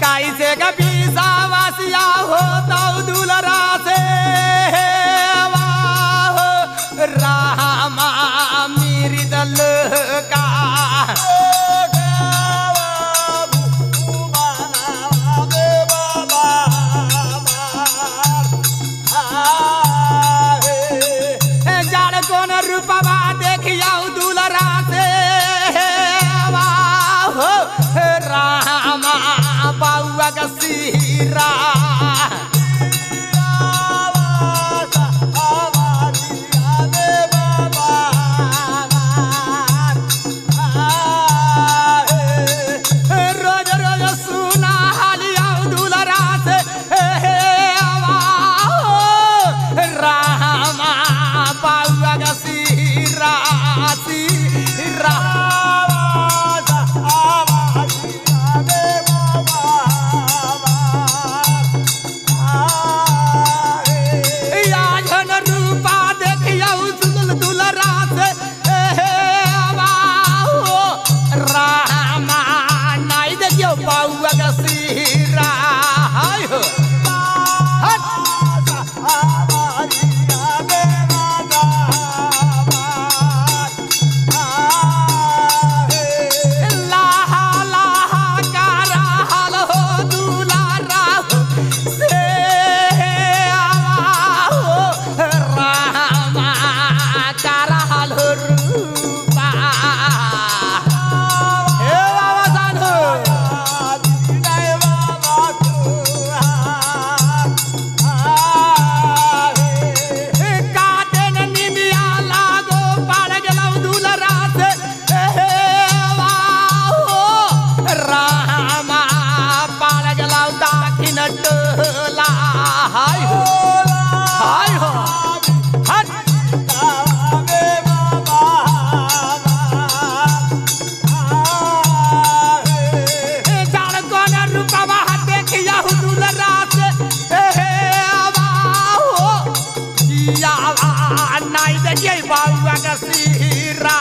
कैसे कभी सावासिया हो तो दुलरा से रामा मेरी दल का जाड़ कौन रूपवा देखिया दुलरा से रामा बाउआ का सीरा रोज रोज सुना हालिया दुलरा से रामा बाउआ का सीरा सीरा नहीं देखिए बाबुआ का सीरा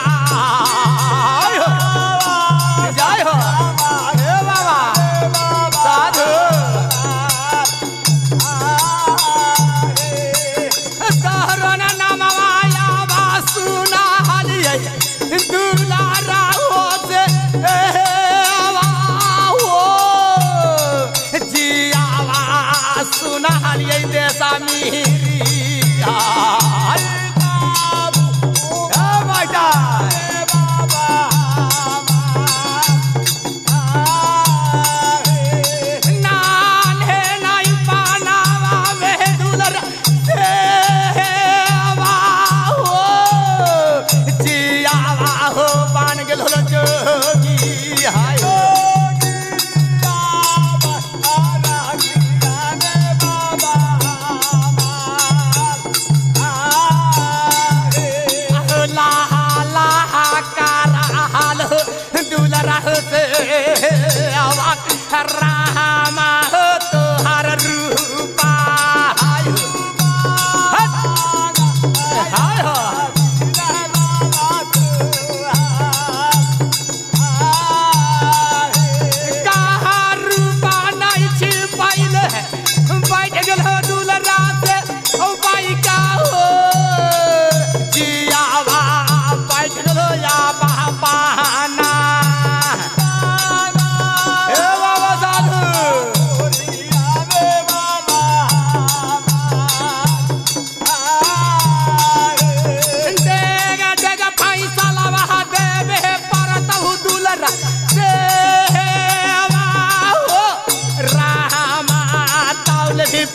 जय हो हे बाबा साधु तोहरोना नामवा यावा सुना हलिए दुलारा हो से जियावा सुना हलिए देसा मीरिया रामा हो तोहर रूपा हाय हो कहा रूपा नहीं छिपाइल बैठ गल हो दुलरा से भाई का हो जियावा बैठ गल या बहाना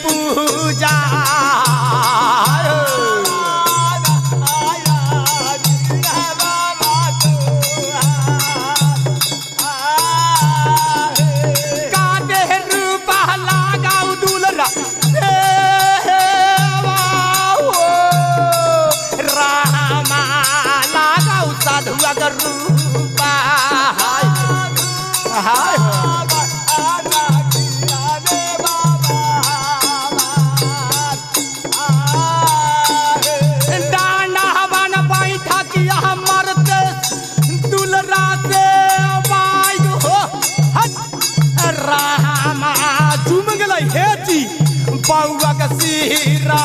पूजा काटे रूपा लगाऊ दुलरा रामा लगाऊ साधुआ का रूपा हाय रामा हे जी बउआ के सिरा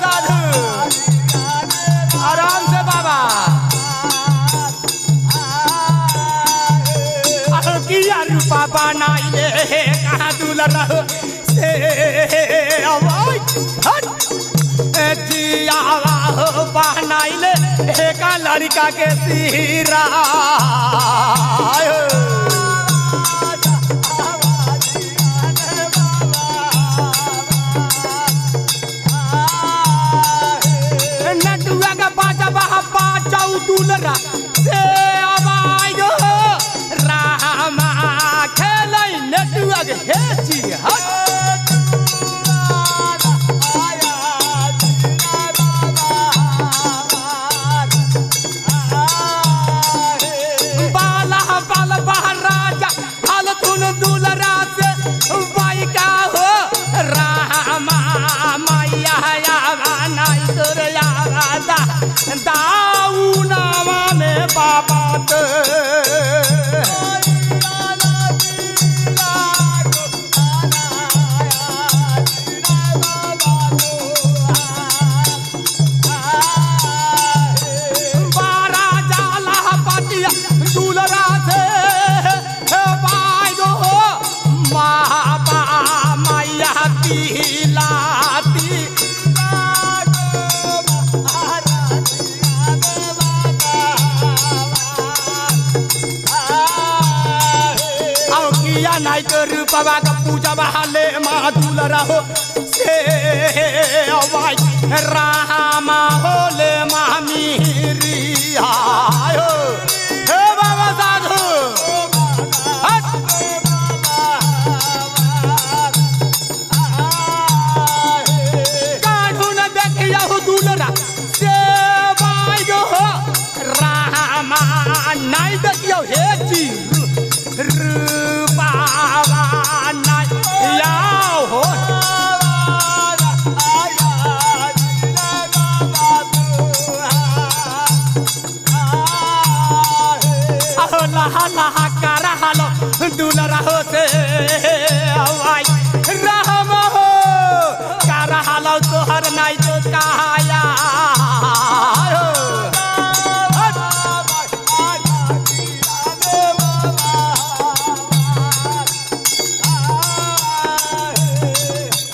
साधु आराम से बाबा किया रूपा बनाइले कहाँ दुलरा से जिया बनाइले एक लड़का के सिरा नटुआ का बाजा बाजा दुलरा से आवाज रामा खेलै नटुआ के हेची बाला बाल महाराजा हालतुन दुलरा से बाई का हो रामा मैया नाई तोरया दाऊ नामा में बाबा तो बारा जाला पतिया दुलरा से बाई गो माता मैया तिलाती नाई तो रूपवा का पूजा बहाले माँ दुलरा हो से अवाई रामा होले मामी रियायो हे बाबा साधु काढ़ू न देखिया हो दुलरा से बाई गो हो रामा नाई देखियो हे जी लहा करा हालो दुलरा हो से आवाई राम हो करा हालो तोहर नाई तो कहाया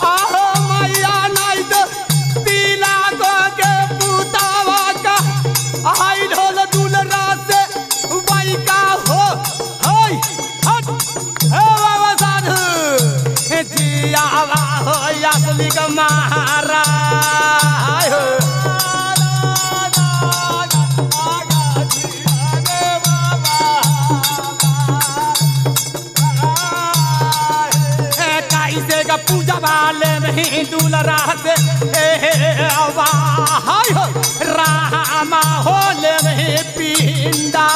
आहो मैया नाई तो पीला गो के पुतावा का आई ढोल दुलरा से बाई का हो हाय हट हे बाबा साधु जिया हो असली का महारा हो कैसे का पूजा वाले में दुलरा से आवा हाय हो रामा होले में पिंडा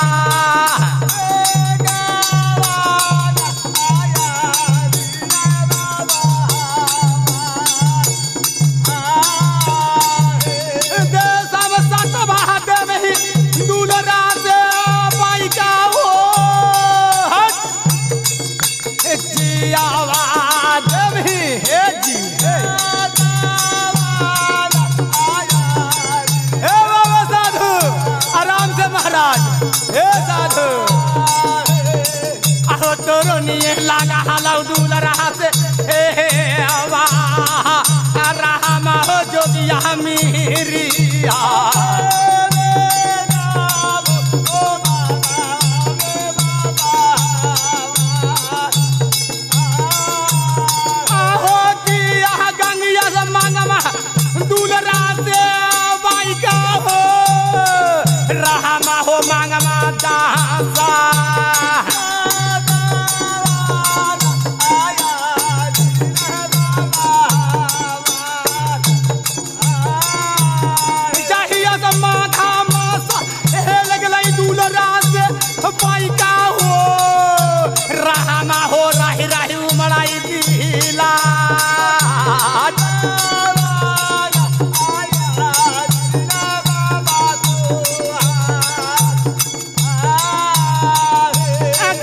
लागा हालाउ दुलरा से आवा रामा हो जोगिया मीरिया आहो किया गंगिया से मांगमा दुलरा से बाई का हो रामा हो मांगमा दासा बाई का हो रामा हो राही राही उमड़ाई दिला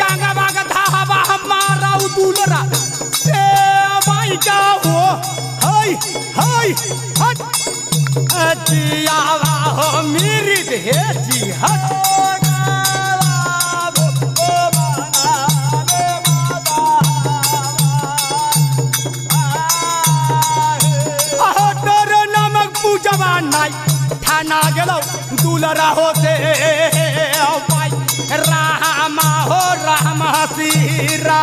गंगा बाग धावा हमारा आई हट जियावा हो मेरी भेजी हट जवान नाई ठाना गेलो दुलरा होते भाई रामा हो राम सीरा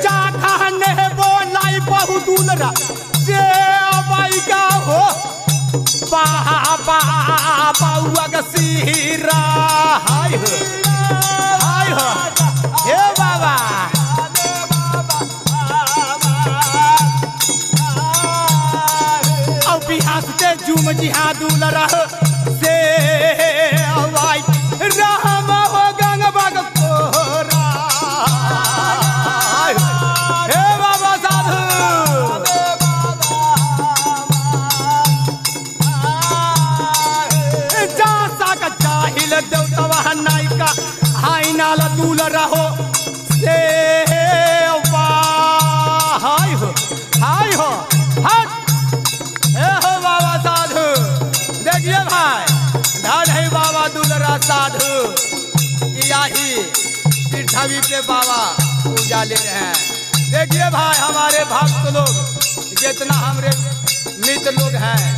जा कहने बोलाई बहु दुलरा से भाई का हो बाबा बाउआ का सीरा हाय हो हे बाबा अब बिहास के जुम जिहा दुलरा से अवाई राम हो गंग बग कोरा हे बाबा साधु जा सा का जाहिल देवतवा नायका हाय नाल दुलरा हो से हाय हो हट हे हो बाबा साधु देखिए भाई धन है बाबा दुलरा साधु यही पृथ्वी पे बाबा पूजा ले रहे हैं। देखिए भाई हमारे भक्त लोग जितना हमारे मित्र लोग हैं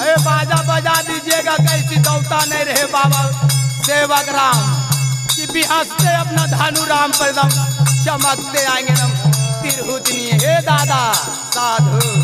अरे बाजा बजा दीजिएगा कैसी दौता नहीं रहे बाबा सेवक राम कि भी हंसते अपना धानु राम पर दम चमकते आएंगे नम तिरहुतनी हे दादा साधु।